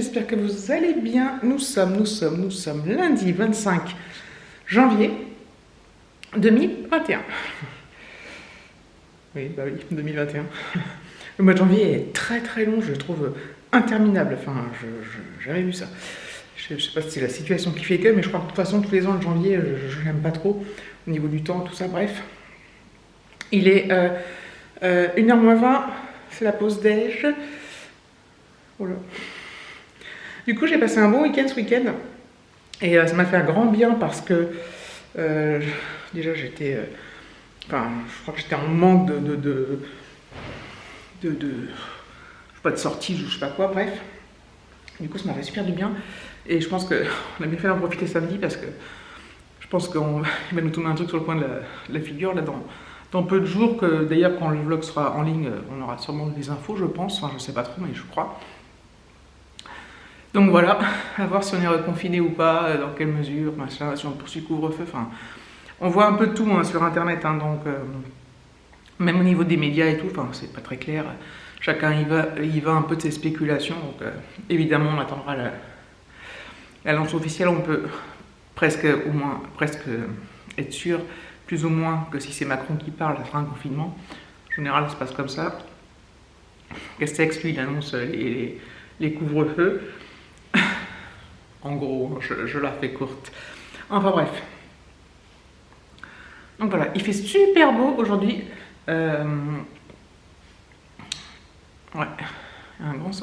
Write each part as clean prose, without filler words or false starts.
j'espère que vous allez bien. Nous sommes lundi 25 janvier 2021. Oui, bah oui, 2021. Le mois de janvier est très très long, je le trouve interminable. Enfin, j'ai jamais vu ça. Je sais pas si c'est la situation qui fait que, mais je crois que de toute façon, tous les ans, le janvier, je n'aime pas trop au niveau du temps, tout ça, bref. Il est 1h-20, c'est la pause déj. Voilà. Du coup, j'ai passé un bon week-end ce week-end et ça m'a fait un grand bien parce que déjà j'étais, enfin, je crois que j'étais en manque de je sais pas, de sortie, je sais pas quoi, bref. Du coup, ça m'a fait super du bien et je pense qu'on a bien fait d'en profiter samedi parce que je pense qu'il va nous tomber un truc sur le coin de la figure là dans peu de jours. Que d'ailleurs, quand le vlog sera en ligne, on aura sûrement des infos, je pense. Enfin, je sais pas trop, mais je crois. Donc voilà, à voir si on est reconfiné ou pas, dans quelle mesure, machin, si on poursuit couvre-feu. Enfin, on voit un peu de tout hein, sur internet, hein, donc même au niveau des médias et tout, enfin, c'est pas très clair. Chacun y va un peu de ses spéculations. Donc évidemment, on attendra l'annonce officielle. On peut presque être sûr, plus ou moins, que si c'est Macron qui parle, ça sera un confinement. En général, ça se passe comme ça. Castex, lui, il annonce les couvre-feux. En gros, je la fais courte. Enfin bref. Donc voilà, il fait super beau aujourd'hui. Ouais,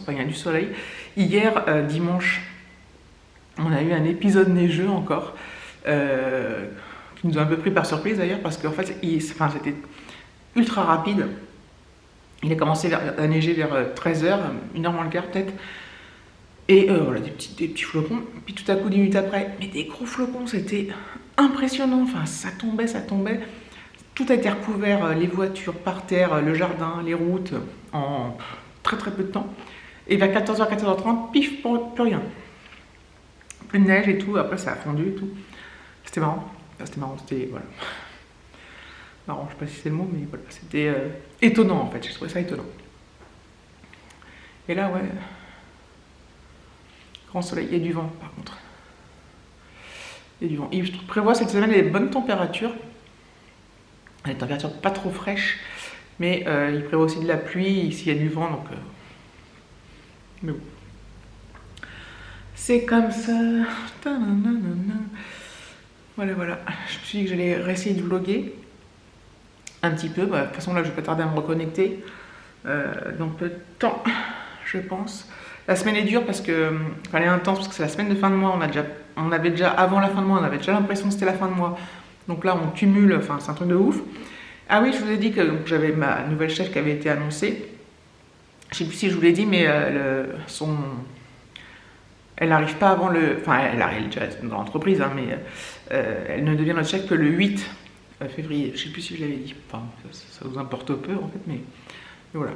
il y a du soleil. Hier, dimanche, on a eu un épisode neigeux encore, qui nous a un peu pris par surprise d'ailleurs, parce qu'en fait, c'était ultra rapide. Il a commencé à neiger vers 13h, 1h moins le quart peut-être. Et voilà, des petits flocons. Puis tout à coup, 10 minutes après, mais des gros flocons, c'était impressionnant. Enfin, ça tombait. Tout a été recouvert, les voitures par terre, le jardin, les routes, en très très peu de temps. Et vers 14h, 14h30, pif, plus rien. Plus de neige et tout, après ça a fondu et tout. C'était marrant. C'était, voilà. Marrant, je sais pas si c'est le mot, mais voilà, c'était étonnant en fait, j'ai trouvé ça étonnant. Et là, ouais, grand soleil, il y a du vent par contre. Il y a du vent. Il prévoit cette semaine des bonnes températures. Des températures pas trop fraîches, mais il prévoit aussi de la pluie, s'il y a du vent, donc... Mais bon. C'est comme ça. Voilà. Je me suis dit que j'allais réessayer de vlogger un petit peu. Bah, de toute façon, là, je vais pas tarder à me reconnecter. Dans peu de temps, je pense. La semaine est dure parce que... elle est intense parce que c'est la semaine de fin de mois. On avait déjà, avant la fin de mois, on avait déjà l'impression que c'était la fin de mois. Donc là, on cumule, enfin, c'est un truc de ouf. Ah oui, je vous ai dit que j'avais ma nouvelle chef qui avait été annoncée. Je sais plus si je vous l'ai dit, mais elle n'arrive pas avant le... Enfin, elle arrive déjà dans l'entreprise, hein, mais elle ne devient notre chef que le 8 février. Je sais plus si je l'avais dit. Enfin, ça vous importe peu, en fait, mais voilà.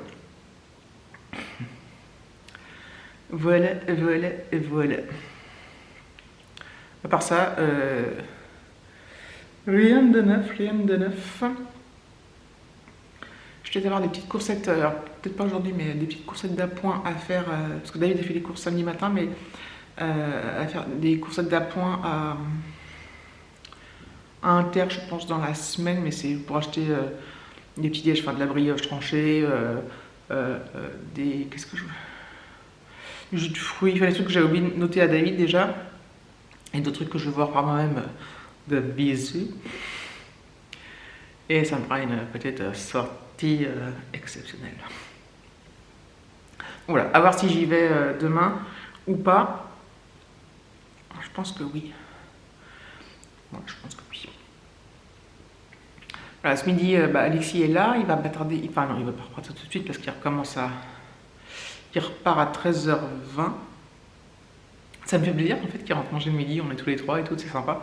Voilà. À part ça, rien de neuf. Je vais avoir des petites coursettes, alors peut-être pas aujourd'hui, mais des petites coursettes d'appoint à faire, parce que David a fait les courses samedi matin, mais à faire des coursettes d'appoint à Inter, je pense, dans la semaine, mais c'est pour acheter des petits déj, enfin de la brioche tranchée, qu'est-ce que je veux, du jus de fruits, enfin des trucs que j'avais oublié de noter à David déjà, et d'autres trucs que je vais voir par moi-même de bisous. Et ça me fera une petite sortie exceptionnelle. Voilà, à voir si j'y vais demain ou pas. Je pense que oui. Voilà, je pense que oui. Voilà, ce midi, Alexis est là. Il va pas tarder. Enfin, non, il va pas repartir tout de suite parce qu'il recommence à. Il repart à 13h20. Ça me fait plaisir en fait qu'il rentre manger le midi. On est tous les trois et tout, c'est sympa.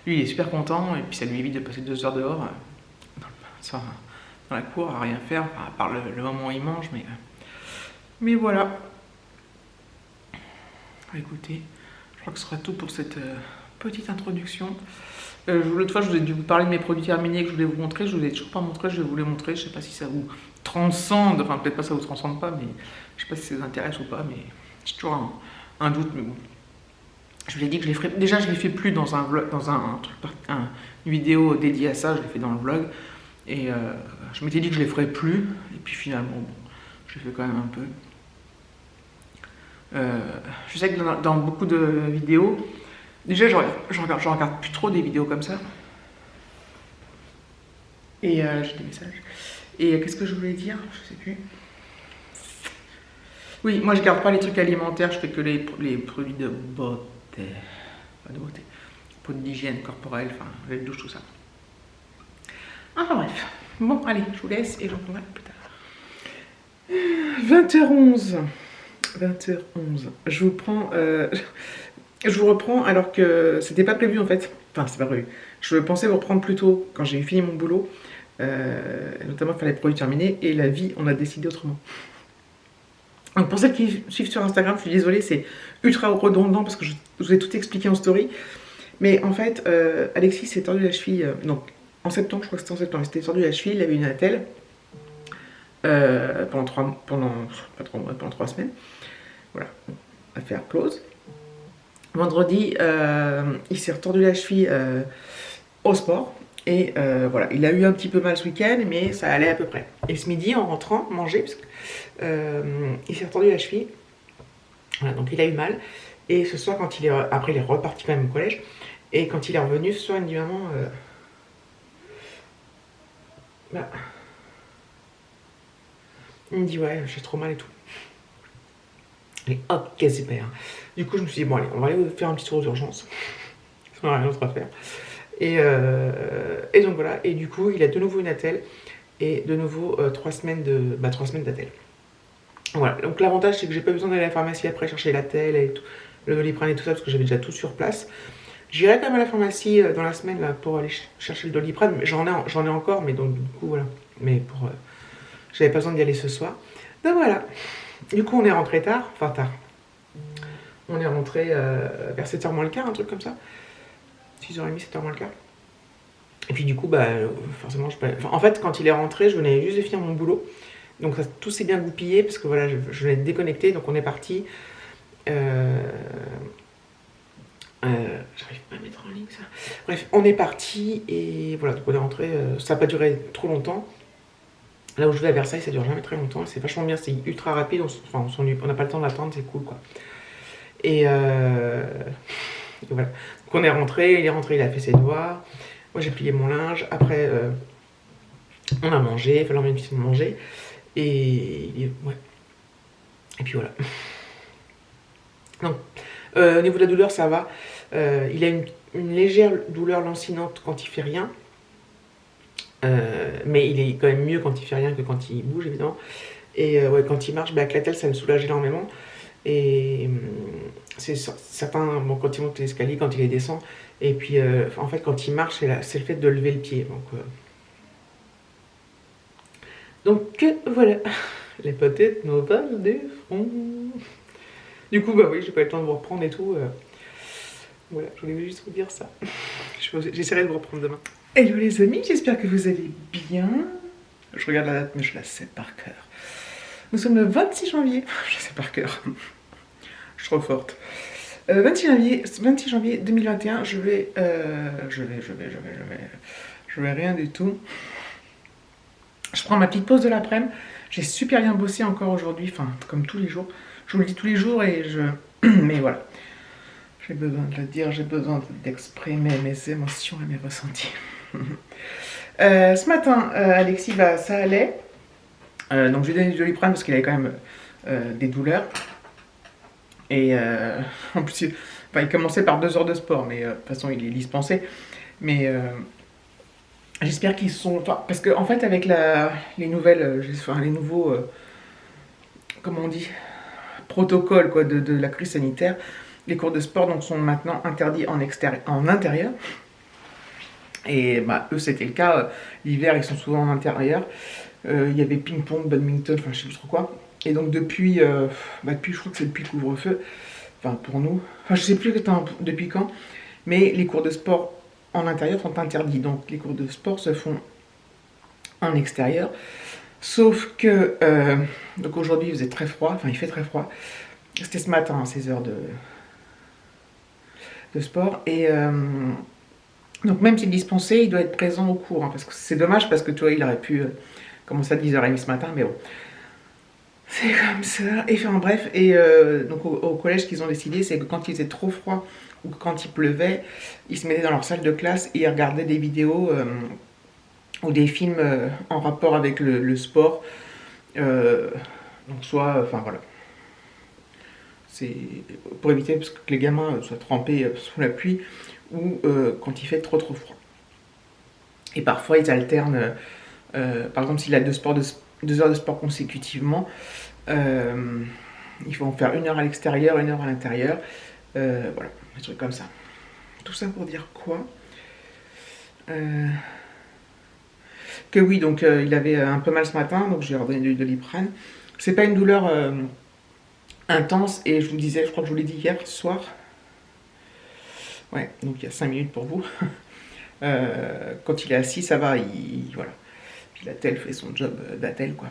Lui, il est super content et puis ça lui évite de passer 2 heures dehors. Dans la cour à rien faire, à part le moment où il mange, mais voilà. Écoutez, je crois que ce sera tout pour cette petite introduction. L'autre fois, je vous ai dû vous parler de mes produits terminés que je voulais vous montrer. Je vous ai toujours pas montré, je vais vous les montrer. Je sais pas si ça vous transcende, enfin peut-être pas ça vous transcende pas, mais je sais pas si ça vous intéresse ou pas, mais c'est toujours un doute, mais bon. Je vous ai dit que je les ferai. Déjà, je les fais plus dans un vlog, dans une vidéo dédiée à ça, je les fais dans le vlog. Et je m'étais dit que je les ferais plus. Et puis finalement, bon, je les fais quand même un peu. Je sais que dans beaucoup de vidéos, déjà, je regarde plus trop des vidéos comme ça. Et j'ai des messages. Et qu'est-ce que je voulais dire? Je sais plus. Oui, moi je garde pas les trucs alimentaires, je fais que les produits de beauté. Pas de beauté. Produits d'hygiène corporelle, enfin, les douches, tout ça. Enfin bref. Bon, allez, je vous laisse et j'en parlerai plus tard. 20h11. 20h11. Je vous reprends alors que c'était pas prévu en fait. Enfin, c'est pas prévu. Je pensais vous reprendre plus tôt quand j'ai fini mon boulot. Notamment faire les produits terminés. Et la vie, on a décidé autrement. Donc pour celles qui suivent sur Instagram, je suis désolée, c'est ultra redondant parce que je vous ai tout expliqué en story. Mais en fait, Alexis s'est tordu la cheville. Donc en septembre, je crois que c'était en septembre, il s'était tordu la cheville, il avait une attelle pendant 3 semaines. Voilà, affaire close. Vendredi, il s'est retordu la cheville au sport. Et voilà, il a eu un petit peu mal ce week-end, mais ça allait à peu près. Et ce midi, en rentrant, manger, parce que, il s'est retordu la cheville. Voilà, donc il a eu mal. Et ce soir, quand il est... Après, il est reparti quand même au collège. Et quand il est revenu, ce soir, il me dit, maman... Bah... Il me dit, ouais, j'ai trop mal et tout. Et hop, super. Du coup, je me suis dit, bon, allez, on va aller faire un petit tour d'urgence. On n'a rien d'autre à faire. Et donc voilà, et du coup, il a de nouveau une attelle. Et de nouveau 3 semaines d'attelle. Voilà, donc l'avantage, c'est que j'ai pas besoin d'aller à la pharmacie après chercher l'attelle et tout, le Doliprane et tout ça, parce que j'avais déjà tout sur place. J'irai quand même à la pharmacie dans la semaine là, pour aller chercher le Doliprane. J'en ai encore, mais donc du coup, voilà. Mais pour... j'avais pas besoin d'y aller ce soir. Donc voilà. Du coup, on est rentré tard. Enfin, tard. On est rentré vers 7h moins le quart, un truc comme ça. 6h30, 7h moins le quart. Et puis du coup, bah, forcément, en fait, quand il est rentré, je venais juste de finir mon boulot. Donc tout s'est bien goupillé, parce que voilà, je venais de déconnecter, donc on est parti. J'arrive pas à mettre en ligne ça. Bref, on est parti, et voilà, donc on est rentré. Ça n'a pas duré trop longtemps. Là où je vais à Versailles, ça dure jamais très longtemps. C'est vachement bien, c'est ultra rapide. On n'a pas le temps d'attendre, c'est cool, quoi. Et voilà. Donc on est rentré, il a fait ses devoirs. Moi j'ai plié mon linge. Après, on a mangé, il fallait emmener une petite manger. Et ouais. Et puis voilà. Donc, au niveau de la douleur, ça va. Il a une légère douleur lancinante quand il fait rien. Mais il est quand même mieux quand il fait rien que quand il bouge, évidemment. Et ouais, quand il marche, bah, avec la telle, ça me soulage énormément. Et c'est certains, bon, quand il monte l'escalier, quand il les descend. Et puis, en fait, quand il marche, c'est le fait de lever le pied. Donc voilà. Les patates novales des fronts. Du coup, bah oui, j'ai pas eu le temps de vous reprendre et tout. Voilà, je voulais juste vous dire ça. J'essaierai de vous reprendre demain. Hello les amis, j'espère que vous allez bien. Je regarde la date, mais je la sais par cœur. Nous sommes le 26 janvier. Je la sais par cœur. Je suis trop forte. 26 janvier 2021, je vais rien du tout. Je prends ma petite pause de l'après-midi. J'ai super bien bossé encore aujourd'hui, enfin, comme tous les jours. Je vous le dis tous les jours et mais voilà. J'ai besoin de le dire, j'ai besoin d'exprimer mes émotions et mes ressentis. Ce matin, Alexis, ça allait. Donc je lui ai donné du Doliprane parce qu'il avait quand même des douleurs. Et en plus, il commençait par 2 heures de sport, mais de toute façon, il est dispensé. Mais j'espère qu'ils sont... Enfin, parce qu'en fait, avec les nouvelles... les nouveaux... comment on dit, protocoles quoi, de la crise sanitaire, les cours de sport donc, sont maintenant interdits en intérieur. Et bah, eux, c'était le cas. L'hiver, ils sont souvent en intérieur. Il y avait ping-pong, badminton, enfin, je sais plus trop quoi. Et donc, depuis, je crois que c'est depuis le couvre-feu, enfin, pour nous, enfin, je sais plus depuis quand, mais les cours de sport en intérieur sont interdits. Donc, les cours de sport se font en extérieur. Sauf que, donc aujourd'hui, il faisait très froid, enfin, il fait très froid. C'était ce matin, à 16 heures de sport. Et donc même s'il est dispensé, il doit être présent au cours. Hein, parce que c'est dommage parce que tu vois, il aurait pu commencer à 10h30 ce matin, mais bon. C'est comme ça. Et enfin bref, et donc au collège, ce qu'ils ont décidé, c'est que quand il faisait trop froid ou quand il pleuvait, ils se mettaient dans leur salle de classe et ils regardaient des vidéos ou des films en rapport avec le sport. Donc soit, enfin voilà. C'est pour éviter parce que les gamins soient trempés sous la pluie ou quand il fait trop froid. Et parfois ils alternent, par exemple s'il a 2 heures de sport consécutivement, ils vont faire 1 heure à l'extérieur, 1 heure à l'intérieur, voilà, des trucs comme ça. Tout ça pour dire quoi que oui, donc il avait un peu mal ce matin, donc je lui ai redonné de l'iprane. C'est pas une douleur intense, et je vous disais, je crois que je vous l'ai dit hier soir. Ouais, donc il y a 5 minutes pour vous. Quand il est assis, ça va, voilà. Puis l'attel fait son job d'attel, quoi.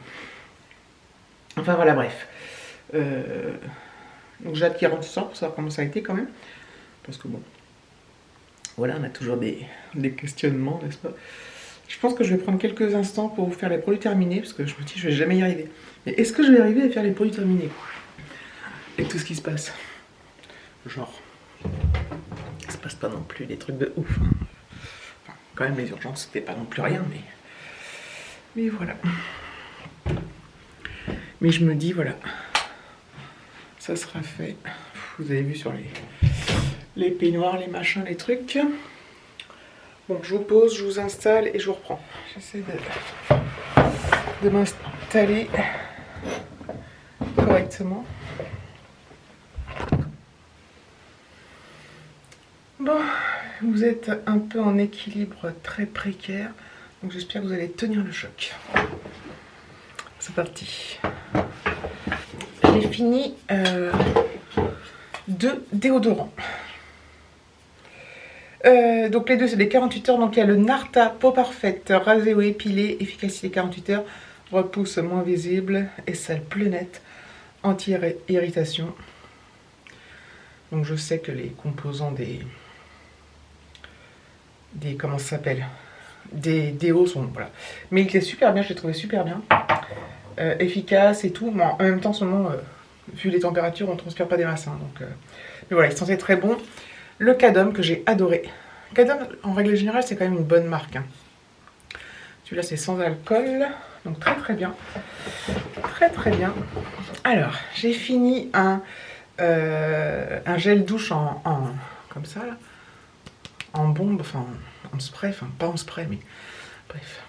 Enfin voilà, bref. Donc j'ai hâte qu'il rentre ce soir pour savoir comment ça a été quand même. Parce que bon, voilà, on a toujours des questionnements, n'est-ce pas? Je pense que je vais prendre quelques instants pour vous faire les produits terminés, parce que je me dis je vais jamais y arriver. Mais est-ce que je vais arriver à faire les produits terminés? Et tout ce qui se passe. Genre, il se passe pas non plus des trucs de ouf. Hein. Enfin, quand même les urgences, c'était pas non plus rien, mais voilà. Mais je me dis, voilà, ça sera fait. Vous avez vu sur les peignoirs, les machins, les trucs. Bon, je vous pose, je vous installe et je vous reprends. J'essaie de m'installer correctement. Bon, vous êtes un peu en équilibre très précaire, donc j'espère que vous allez tenir le choc. C'est parti. J'ai fini 2 déodorants. Donc les deux c'est des 48 heures, donc il y a le Narta peau parfaite, rasé ou épilé, efficacité 48 heures, repousse moins visible, aisselle plus nette, anti-irritation. Donc je sais que les composants des comment ça s'appelle, des déos sont, voilà. Mais il était super bien, je l'ai trouvé super bien. Efficace et tout, mais en même temps seulement, vu les températures, on ne transpire pas des masses. Hein, donc, mais voilà, il sentait très bon. Le Cadom que j'ai adoré. Cadom, en règle générale, c'est quand même une bonne marque. Hein. Celui-là, c'est sans alcool, donc très bien. Très bien. Alors, j'ai fini un gel douche comme ça, là. En bombe, enfin en spray, enfin pas en spray, mais bref.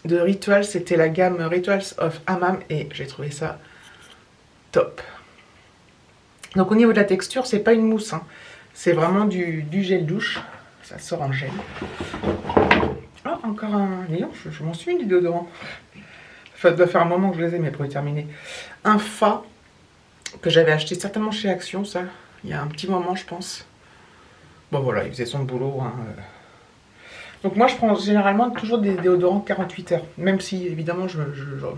De Rituals, c'était la gamme Rituals of Hammam et j'ai trouvé ça top. Donc au niveau de la texture, c'est pas une mousse, hein. C'est vraiment du gel douche. Ça sort en gel. Oh, encore un... Disons, je m'en suis une du déodorant. Ça doit faire un moment que je les ai, mes produits terminés. Un Fa que j'avais acheté certainement chez Action, ça, il y a un petit moment, je pense. Bon voilà, il faisait son boulot. Hein. Donc moi je prends généralement toujours des déodorants 48 heures. Même si évidemment je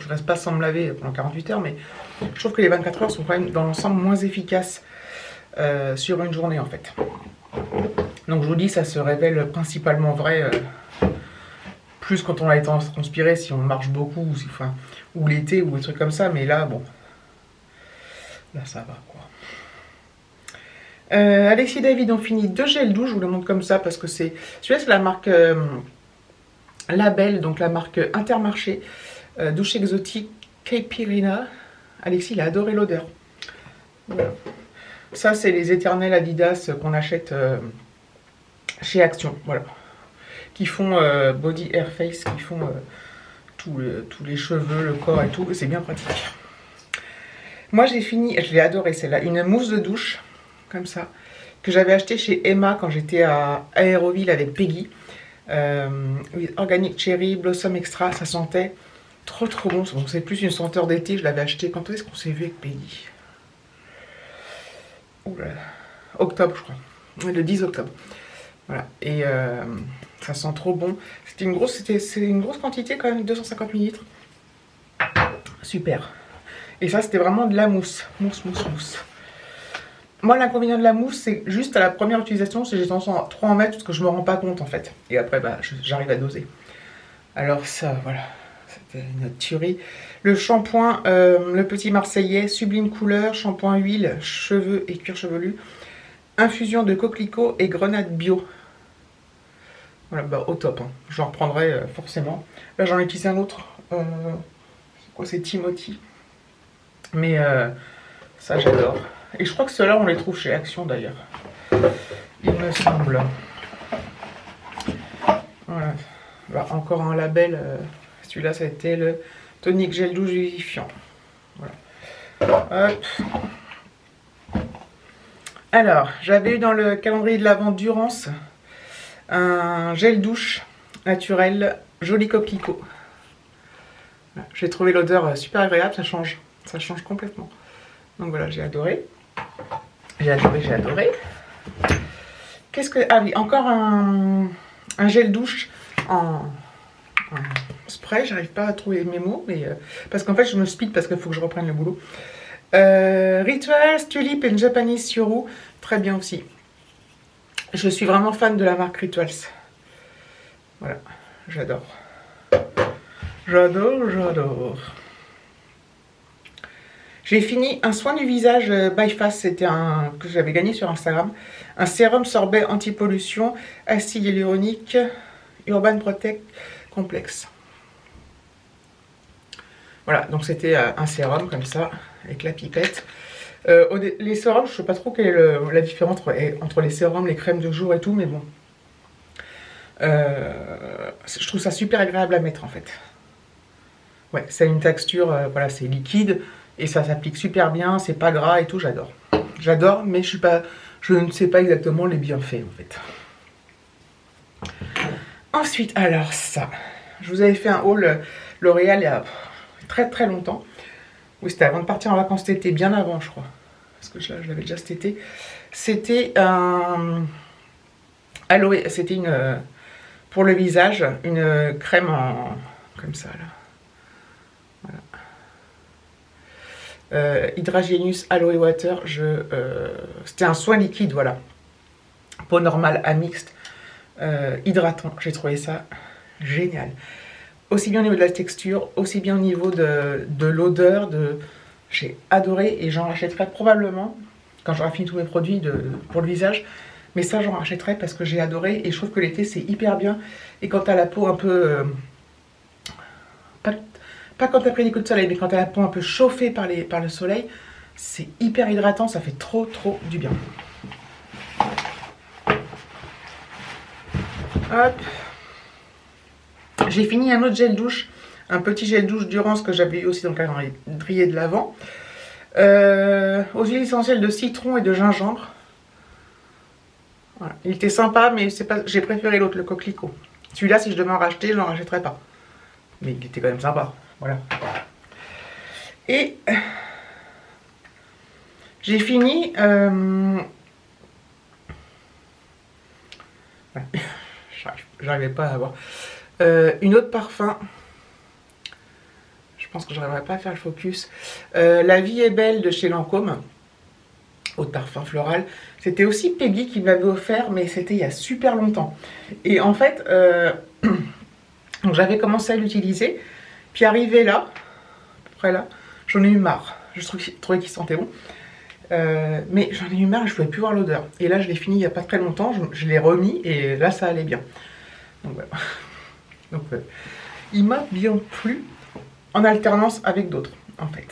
reste pas sans me laver pendant 48 heures. Mais je trouve que les 24 heures sont quand même dans l'ensemble moins efficaces sur une journée en fait. Donc je vous dis, ça se révèle principalement vrai plus quand on a été transpiré, si on marche beaucoup ou l'été ou des trucs comme ça. Mais là bon, là ça va quoi. Alexis David ont fini 2 gels douche, je vous le montre comme ça parce que c'est... Celui-là c'est la marque Label, donc la marque Intermarché, douche exotique Caipirina. Alexis il a adoré l'odeur. Voilà. Ça c'est les éternels Adidas qu'on achète chez Action, voilà. Qui font Body Air Face, qui font tous les cheveux, le corps et tout, c'est bien pratique. Moi j'ai fini, je l'ai adoré celle-là, une mousse de douche. Comme ça, que j'avais acheté chez Emma quand j'étais à Aéroville avec Peggy. Organic Cherry, Blossom Extra, ça sentait trop bon. Donc c'est plus une senteur d'été, je l'avais acheté. Quand est-ce qu'on s'est vu avec Peggy? Oula, octobre je crois, le 10 octobre. Voilà, et ça sent trop bon. C'est une grosse quantité quand même, 250 ml. Super. Et ça c'était vraiment de la mousse. Mousse. Moi, l'inconvénient de la mousse, c'est juste à la première utilisation, c'est j'ai tendance à trop en mettre parce que je me rends pas compte en fait. Et après, bah, j'arrive à doser. Alors ça, voilà, c'était une tuerie. Le shampoing, le petit Marseillais, sublime couleur, shampoing huile, cheveux et cuir chevelu, infusion de coquelicot et grenade bio. Voilà, bah au top, hein. J'en reprendrai forcément. Là, j'en ai utilisé un autre. C'est quoi, c'est Timothy. Mais ça, j'adore. Et je crois que ceux-là, on les trouve chez Action d'ailleurs. Il me semble. Voilà. Bah, encore un label. Celui-là, ça a été le tonique gel douche vivifiant. Voilà. Hop. Alors, j'avais eu dans le calendrier de l'Avent Durance un gel douche naturel joli coquelicot. Voilà. J'ai trouvé l'odeur super agréable, ça change complètement. Donc voilà, j'ai adoré. J'ai adoré. Qu'est-ce que... Ah oui, encore un gel douche en spray. J'arrive pas à trouver mes mots, mais parce qu'en fait, je me speed parce qu'il faut que je reprenne le boulot. Rituals, Tulip and Japanese Suru. Très bien aussi. Je suis vraiment fan de la marque Rituals. Voilà, j'adore. J'adore. J'ai fini un soin du visage by Face, c'était un que j'avais gagné sur Instagram. Un sérum sorbet anti-pollution, acide hyaluronique, Urban Protect complexe. Voilà, donc c'était un sérum comme ça, avec la pipette. Les sérums, je ne sais pas trop quelle est la différence entre les sérums, les crèmes de jour et tout, mais bon. Je trouve ça super agréable à mettre en fait. Ouais, c'est une texture, voilà, c'est liquide. Et ça s'applique super bien, c'est pas gras et tout, j'adore. J'adore, mais je ne sais pas exactement les bienfaits en fait. Ensuite, alors ça. Je vous avais fait un haul L'Oréal il y a très très longtemps. Oui, c'était avant de partir en vacances cet été, bien avant je crois. Parce que je l'avais déjà cet été. C'était un... Aloe, c'était une... pour le visage, une crème en... comme ça là. Hydragenius Aloe Water, c'était un soin liquide, voilà. Peau normale à mixte, hydratant. J'ai trouvé ça génial. Aussi bien au niveau de la texture, aussi bien au niveau de l'odeur. J'ai adoré et j'en rachèterai probablement quand j'aurai fini tous mes produits pour le visage. Mais ça, j'en rachèterai parce que j'ai adoré et je trouve que l'été, c'est hyper bien. Et quand t'as la peau un peu... Pas quand t'as pris des coups de soleil, mais quand t'as la peau un peu chauffée par le soleil, c'est hyper hydratant, ça fait trop du bien. Hop. J'ai fini un autre gel douche, un petit gel douche Durance que j'avais eu aussi dans le calendrier de l'Avent. Aux huiles essentielles de citron et de gingembre. Voilà. Il était sympa, mais j'ai préféré l'autre, le coquelicot. Celui-là, si je devais en racheter, je n'en rachèterais pas. Mais il était quand même sympa. Voilà. Et j'ai fini. Ouais. J'arrivais pas à avoir. Une autre parfum. Je pense que je n'arriverai pas à faire le focus. La vie est belle de chez Lancôme. Autre parfum floral. C'était aussi Peggy qui me l'avait offert, mais c'était il y a super longtemps. Et en fait, donc j'avais commencé à l'utiliser. Puis arrivé là, à peu près là, j'en ai eu marre. Je trouvais qu'il sentait bon. Mais j'en ai eu marre, je ne pouvais plus voir l'odeur. Et là, je l'ai fini il n'y a pas très longtemps. Je l'ai remis et là, ça allait bien. Donc voilà. Donc, il m'a bien plu en alternance avec d'autres, en fait.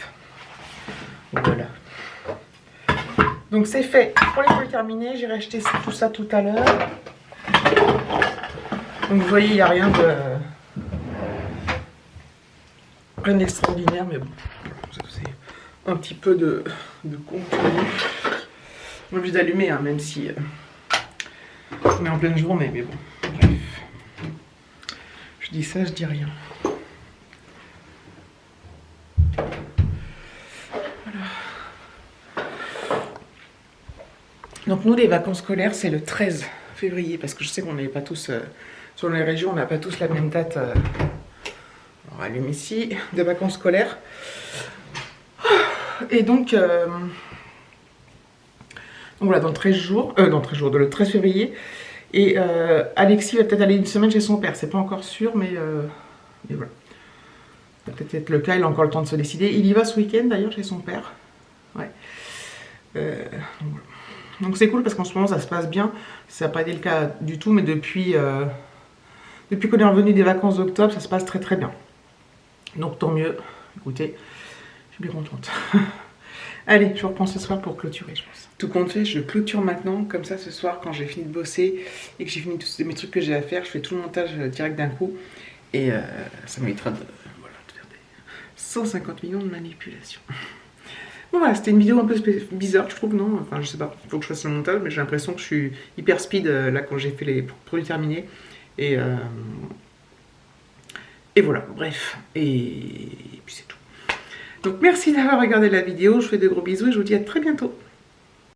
Donc, voilà. Donc c'est fait pour les feuilles terminées. J'ai racheté tout ça tout à l'heure. Donc vous voyez, il n'y a rien d'extraordinaire, mais bon, c'est un petit peu de contenu. On est obligé d'allumer, hein, même si on est en pleine journée, mais bon, bref. Je dis ça, je dis rien. Voilà. Donc nous, les vacances scolaires, c'est le 13 février, parce que je sais qu'on n'est pas tous, sur les régions, on n'a pas tous la même date. On rallume ici, de vacances scolaires. Et donc, Donc voilà, dans 13 jours, dans le 13 février. Et Alexis va peut-être aller une semaine chez son père, c'est pas encore sûr, mais voilà. Ça va peut-être être le cas, il a encore le temps de se décider. Il y va ce week-end d'ailleurs chez son père. Ouais. Donc c'est cool parce qu'en ce moment ça se passe bien. Ça n'a pas été le cas du tout, mais depuis qu'on est revenu des vacances d'octobre, ça se passe très très bien. Donc tant mieux. Écoutez, je suis bien contente. Allez, je reprends ce soir pour clôturer, je pense. Tout compte fait, je clôture maintenant. Comme ça, ce soir, quand j'ai fini de bosser et que j'ai fini tous mes trucs que j'ai à faire, je fais tout le montage direct d'un coup. Et ça m'évitera de faire des 150 millions de manipulations. Bon voilà, c'était une vidéo un peu bizarre, je trouve, non? Enfin, je sais pas, il faut que je fasse le montage, mais j'ai l'impression que je suis hyper speed là quand j'ai fait les produits terminés. Et voilà, bref. Et puis c'est tout. Donc merci d'avoir regardé la vidéo, je vous fais de gros bisous et je vous dis à très bientôt.